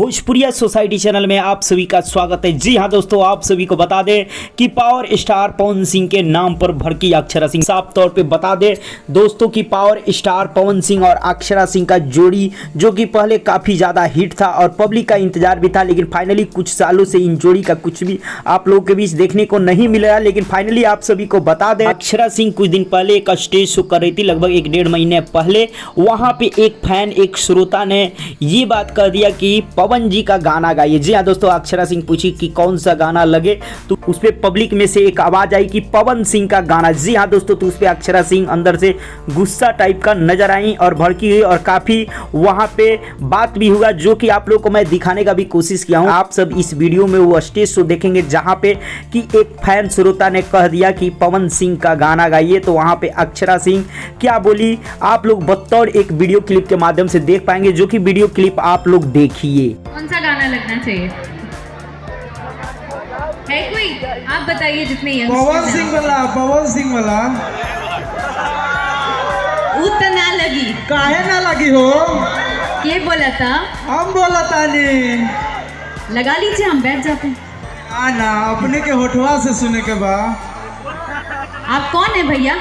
भोजपुरिया society channel में आप सभी का स्वागत है। जी हाँ दोस्तों, आप सभी को बता दें कि पावर स्टार पवन सिंह के नाम पर भड़की अक्षरा सिंह। साफ तौर पे बता दें दोस्तों कि पावर स्टार पवन सिंह और अक्षरा सिंह का जोड़ी जो कि पहले काफ़ी ज़्यादा हिट था और पब्लिक का इंतजार भी था, लेकिन फाइनली कुछ सालों से इन जोड़ी का कुछ भी आप लोगों के बीच देखने को नहीं मिल रहा। लेकिन फाइनली आप सभी को बता दें अक्षरा सिंह कुछ दिन पहले एक स्टेज शो कर रही थी, लगभग 1-1.5 महीने पहले। वहाँ पे एक फैन, एक श्रोता ने ये बात कर दिया कि पवन जी का गाना गाइए। जी हाँ दोस्तों, अक्षरा सिंह पूछी कि कौन सा गाना लगे, तो उस पे पब्लिक में से एक आवाज आई कि पवन सिंह का गाना। जी हाँ दोस्तों, तो उस पे अक्षरा सिंह अंदर से गुस्सा टाइप का नजर आई और भड़की हुई और काफी वहां पे बात भी हुआ, जो कि आप लोगों को मैं दिखाने का भी कोशिश किया हूं। आप सब इस वीडियो में वो स्टेज शो देखेंगे जहां पे कि एक फैन श्रोता ने कह दिया कि पवन सिंह का गाना गाइए, तो वहां पे अक्षरा सिंह क्या बोली आप लोग बतौर एक वीडियो क्लिप के माध्यम से देख पाएंगे, जो कि वीडियो क्लिप आप लोग देखिए। कौन सा गाना लगना चाहिए है कोई? आप बताइए जितने पवन सिंह वाला उतना लगी काहे ना लगी हो? ये बोला था, हम बोला तानी लगा लीजिए, हम बैठ जाते हैं। ना अपने के होठवा से सुने के बा। आप कौन है भैया?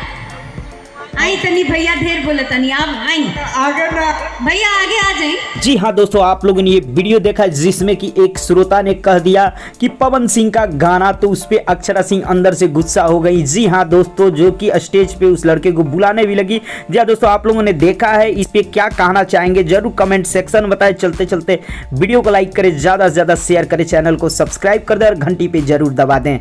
आई तनी भैया, ढेर बोला तनी, आप आई आगे ना भैया, आगे आ जाए। जी हाँ दोस्तों, आप लोगों ने ये वीडियो देखा जिसमें कि एक श्रोता ने कह दिया कि पवन सिंह का गाना, तो उस पे अक्षरा सिंह अंदर से गुस्सा हो गई। जी हाँ दोस्तों, जो कि स्टेज पे उस लड़के को बुलाने भी लगी। जी हाँ दोस्तों, आप लोगों ने देखा है, इस पे क्या कहना चाहेंगे जरूर कमेंट सेक्शन में बताएं। चलते चलते वीडियो को लाइक करें, ज़्यादा से ज़्यादा शेयर करें, चैनल को सब्सक्राइब कर दें और घंटी पे जरूर दबा दें।